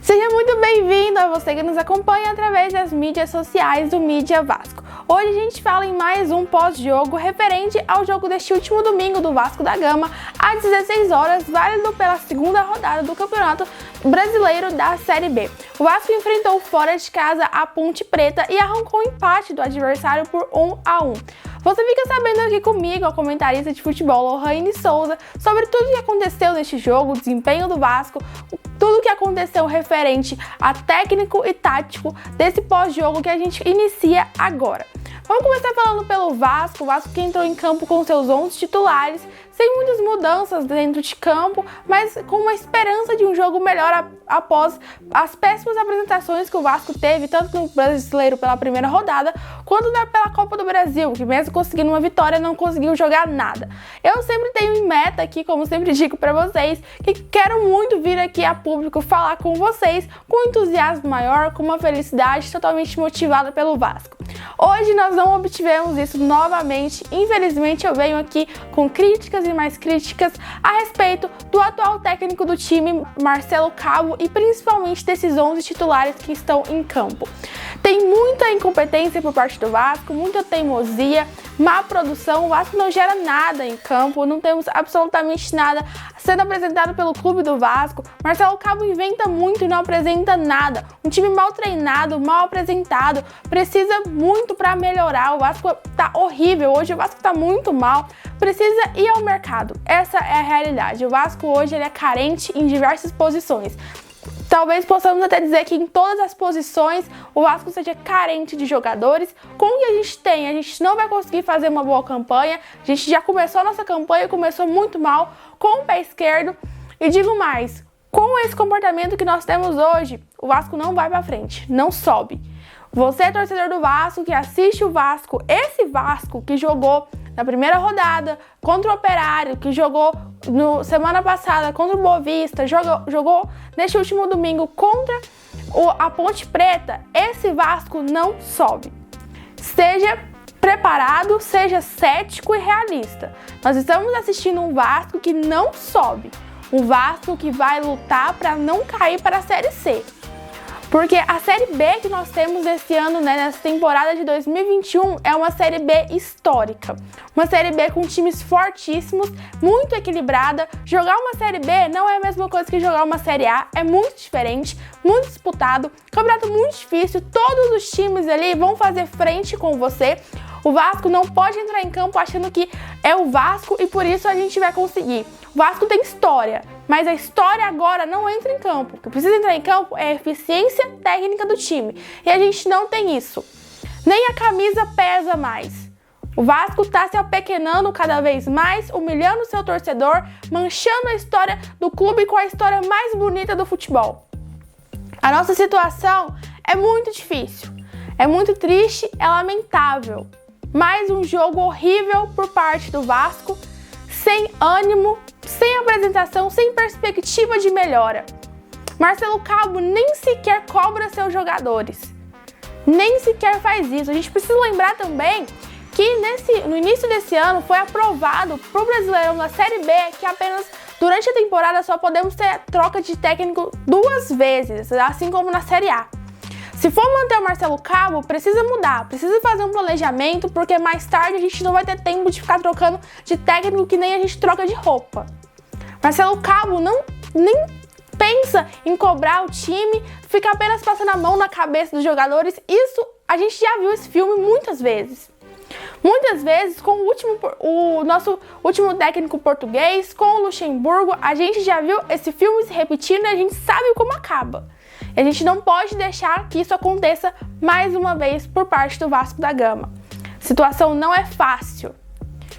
Seja muito bem-vindo a você que nos acompanha através das mídias sociais do Mídia Vasco. Hoje a gente fala em mais um pós-jogo referente ao jogo deste último domingo do Vasco da Gama, às 16 horas, válido pela segunda rodada do Campeonato Brasileiro da Série B. O Vasco enfrentou fora de casa a Ponte Preta e arrancou o empate do adversário por 1-1. Você fica sabendo aqui comigo, a comentarista de futebol Lohane Souza, sobre tudo o que aconteceu neste jogo, o desempenho do Vasco, tudo o que aconteceu referente a técnico e tático desse pós-jogo que a gente inicia agora. Vamos começar falando pelo Vasco, o Vasco que entrou em campo com seus 11 titulares, sem muitas mudanças dentro de campo, mas com uma esperança de um jogo melhor após as péssimas apresentações que o Vasco teve, tanto no Brasileiro pela primeira rodada, quanto pela Copa do Brasil, que mesmo conseguindo uma vitória, não conseguiu jogar nada. Eu sempre tenho em meta aqui, como sempre digo para vocês, que quero muito vir aqui a público falar com vocês, com um entusiasmo maior, com uma felicidade, totalmente motivada pelo Vasco. Hoje nós não obtivemos isso novamente, infelizmente eu venho aqui com críticas e mais críticas a respeito do atual técnico do time, Marcelo Cabo, e principalmente desses 11 titulares que estão em campo. Tem muita incompetência por parte do Vasco, muita teimosia, má produção, o Vasco não gera nada em campo, não temos absolutamente nada sendo apresentado pelo clube do Vasco. Marcelo Cabo inventa muito e não apresenta nada. Um time mal treinado, mal apresentado, precisa muito para melhorar. O Vasco tá horrível, hoje o Vasco tá muito mal, precisa ir ao mercado. Essa é a realidade. O Vasco hoje ele é carente em diversas posições. Talvez possamos até dizer que em todas as posições o Vasco seja carente de jogadores. Com o que a gente tem, a gente não vai conseguir fazer uma boa campanha. A gente já começou a nossa campanha, começou muito mal, com o pé esquerdo. E digo mais, com esse comportamento que nós temos hoje, o Vasco não vai pra frente, não sobe. Você é torcedor do Vasco, que assiste o Vasco, esse Vasco que jogou na primeira rodada contra o Operário, que jogou semana passada contra o Boa Vista, jogou neste último domingo contra a Ponte Preta, esse Vasco não sobe. Seja preparado, seja cético e realista. Nós estamos assistindo um Vasco que não sobe, um Vasco que vai lutar para não cair para a Série C. Porque a Série B que nós temos esse ano, nessa temporada de 2021, é uma Série B histórica. Uma Série B com times fortíssimos, muito equilibrada. Jogar uma Série B não é a mesma coisa que jogar uma Série A, é muito diferente, muito disputado, campeonato muito difícil, todos os times ali vão fazer frente com você. O Vasco não pode entrar em campo achando que é o Vasco e por isso a gente vai conseguir. O Vasco tem história, mas a história agora não entra em campo. O que precisa entrar em campo é a eficiência técnica do time. E a gente não tem isso. Nem a camisa pesa mais. O Vasco está se apequenando cada vez mais, humilhando o seu torcedor, manchando a história do clube com a história mais bonita do futebol. A nossa situação é muito difícil, é muito triste, é lamentável. Mais um jogo horrível por parte do Vasco, sem ânimo, sem apresentação, sem perspectiva de melhora. Marcelo Cabo nem sequer cobra seus jogadores, nem sequer faz isso. A gente precisa lembrar também que no início desse ano foi aprovado para o Brasileirão da Série B que apenas durante a temporada só podemos ter troca de técnico 2 vezes, assim como na Série A. Se for manter o Marcelo Cabo, precisa mudar, precisa fazer um planejamento, porque mais tarde a gente não vai ter tempo de ficar trocando de técnico que nem a gente troca de roupa. Marcelo Cabo nem pensa em cobrar o time, fica apenas passando a mão na cabeça dos jogadores. Isso, a gente já viu esse filme muitas vezes. Muitas vezes com o nosso último técnico português, com o Luxemburgo, a gente já viu esse filme se repetindo e a gente sabe como acaba. E a gente não pode deixar que isso aconteça mais uma vez por parte do Vasco da Gama. A situação não é fácil.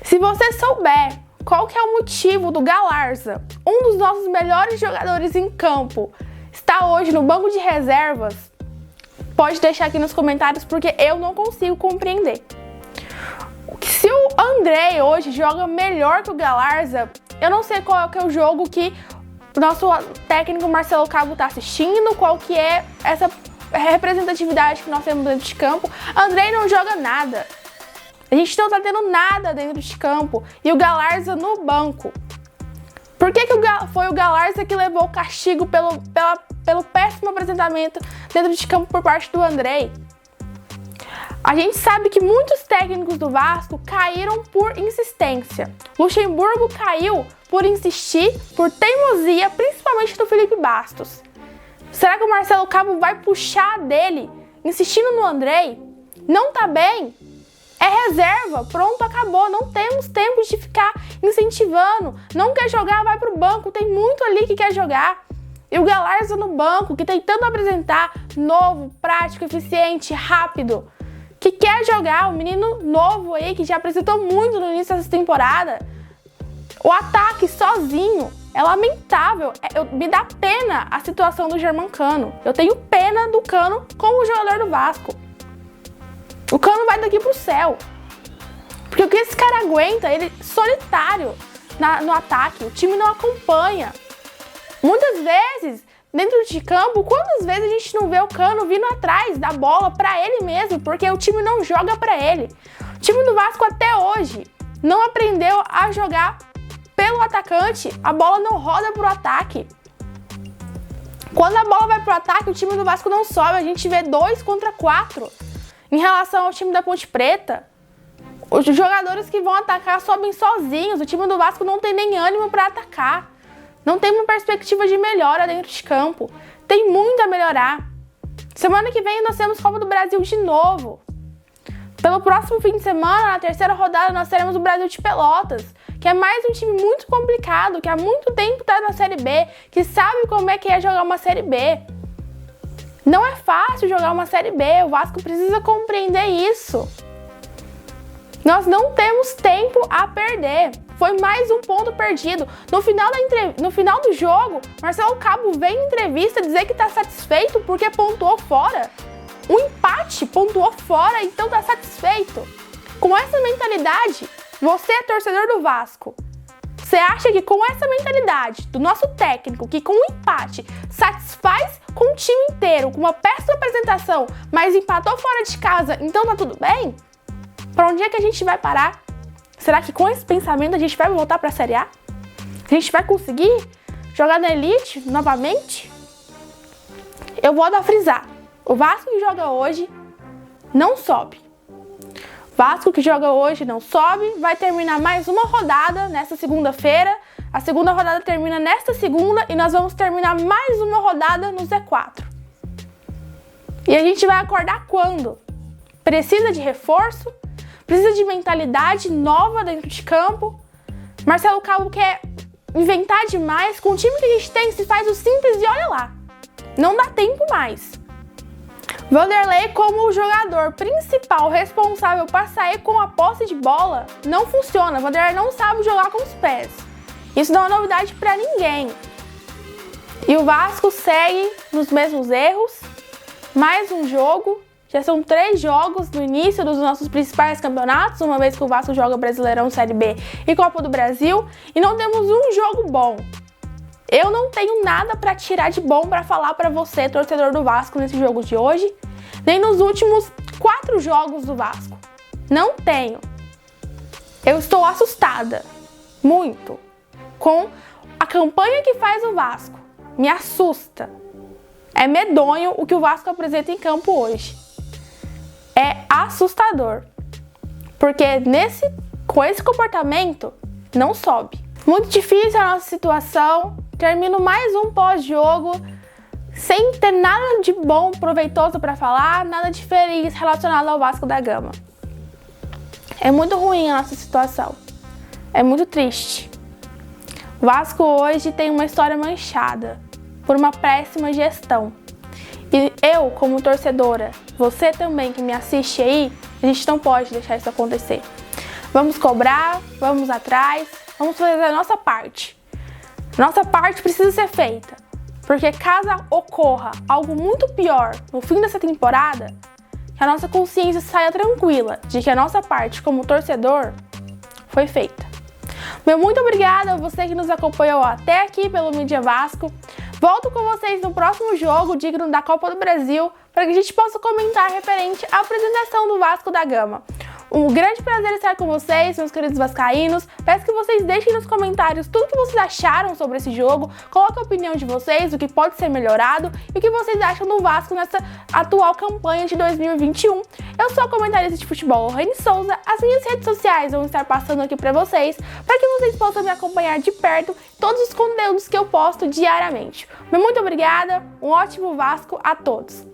Se você souber qual que é o motivo do Galarza, um dos nossos melhores jogadores em campo, está hoje no banco de reservas, pode deixar aqui nos comentários, porque eu não consigo compreender. Se o André hoje joga melhor que o Galarza, eu não sei qual que é o jogo que o nosso técnico Marcelo Cabo está assistindo, qual que é essa representatividade que nós temos dentro de campo. André não joga nada. A gente não tá tendo nada dentro de campo. E o Galarza no banco. Por que foi o Galarza que levou o castigo pela pelo péssimo apresentamento dentro de campo por parte do Andrei. A gente sabe que muitos técnicos do Vasco caíram por insistência. Luxemburgo caiu por insistir, por teimosia, principalmente do Felipe Bastos. Será que o Marcelo Cabo vai puxar dele, insistindo no Andrei? Não tá bem? É reserva, pronto, acabou. Não temos tempo de ficar incentivando. Não quer jogar, vai pro banco. Tem muito ali que quer jogar. E o Galarza no banco, que tentando apresentar novo, prático, eficiente, rápido, que quer jogar, um menino novo aí, que já apresentou muito no início dessa temporada. O ataque sozinho é lamentável. Me dá pena a situação do Germancano. Eu tenho pena do Cano como jogador do Vasco. O Cano vai daqui pro céu. Porque o que esse cara aguenta, ele solitário no ataque, o time não acompanha. Muitas vezes, dentro de campo, quantas vezes a gente não vê o Cano vindo atrás da bola pra ele mesmo, porque o time não joga pra ele. O time do Vasco até hoje não aprendeu a jogar pelo atacante, a bola não roda pro ataque. Quando a bola vai pro ataque, o time do Vasco não sobe, a gente vê 2 contra 4. Em relação ao time da Ponte Preta, os jogadores que vão atacar sobem sozinhos, o time do Vasco não tem nem ânimo para atacar. Não tem uma perspectiva de melhora dentro de campo. Tem muito a melhorar. Semana que vem nós temos Copa do Brasil de novo. Pelo próximo fim de semana, na terceira rodada, nós teremos o Brasil de Pelotas, que é mais um time muito complicado, que há muito tempo está na Série B, que sabe como é que é jogar uma Série B. Não é fácil jogar uma Série B, o Vasco precisa compreender isso. Nós não temos tempo a perder. Foi mais um ponto perdido. No final do jogo, Marcelo Cabo vem em entrevista dizer que está satisfeito porque pontuou fora. Um empate, pontuou fora, então está satisfeito. Com essa mentalidade, você é torcedor do Vasco. Você acha que com essa mentalidade do nosso técnico, que com um empate satisfaz com o time inteiro, com uma péssima apresentação, mas empatou fora de casa, então tá tudo bem? Para onde é que a gente vai parar? Será que com esse pensamento a gente vai voltar para a Série A? A gente vai conseguir jogar na Elite novamente? Eu vou dar frisar. O Vasco que joga hoje não sobe. Vasco que joga hoje não sobe, vai terminar mais uma rodada nesta segunda-feira. A segunda rodada termina nesta segunda e nós vamos terminar mais uma rodada no Z4. E a gente vai acordar quando? Precisa de reforço, precisa de mentalidade nova dentro de campo. Marcelo Cabo quer inventar demais. Com o time que a gente tem, se faz o simples e olha lá. Não dá tempo mais. Vanderlei, como o jogador principal responsável para sair com a posse de bola, não funciona. Vanderlei não sabe jogar com os pés. Isso não é novidade para ninguém. E o Vasco segue nos mesmos erros. Mais um jogo. Já são 3 jogos no início dos nossos principais campeonatos, uma vez que o Vasco joga Brasileirão, Série B e Copa do Brasil. E não temos um jogo bom. Eu não tenho nada para tirar de bom para falar para você, torcedor do Vasco, nesse jogo de hoje, nem nos últimos 4 jogos do Vasco. Não tenho. Eu estou assustada, muito, com a campanha que faz o Vasco. Me assusta. É medonho o que o Vasco apresenta em campo hoje. É assustador. Porque com esse comportamento, não sobe. Muito difícil a nossa situação. Termino mais um pós-jogo sem ter nada de bom, proveitoso para falar, nada de feliz relacionado ao Vasco da Gama. É muito ruim a nossa situação. É muito triste. O Vasco hoje tem uma história manchada por uma péssima gestão. E eu, como torcedora, você também que me assiste aí, a gente não pode deixar isso acontecer. Vamos cobrar, vamos atrás, vamos fazer a nossa parte. Nossa parte precisa ser feita, porque caso ocorra algo muito pior no fim dessa temporada, que a nossa consciência saia tranquila de que a nossa parte como torcedor foi feita. Meu muito obrigada a você que nos acompanhou até aqui pelo Mídia Vasco. Volto com vocês no próximo jogo digno da Copa do Brasil para que a gente possa comentar referente à apresentação do Vasco da Gama. Um grande prazer estar com vocês, meus queridos vascaínos. Peço que vocês deixem nos comentários tudo que vocês acharam sobre esse jogo, coloquem a opinião de vocês, o que pode ser melhorado e o que vocês acham do Vasco nessa atual campanha de 2021. Eu sou a comentarista de futebol, Lohane Souza. As minhas redes sociais vão estar passando aqui para vocês, para que vocês possam me acompanhar de perto em todos os conteúdos que eu posto diariamente. Muito obrigada, um ótimo Vasco a todos!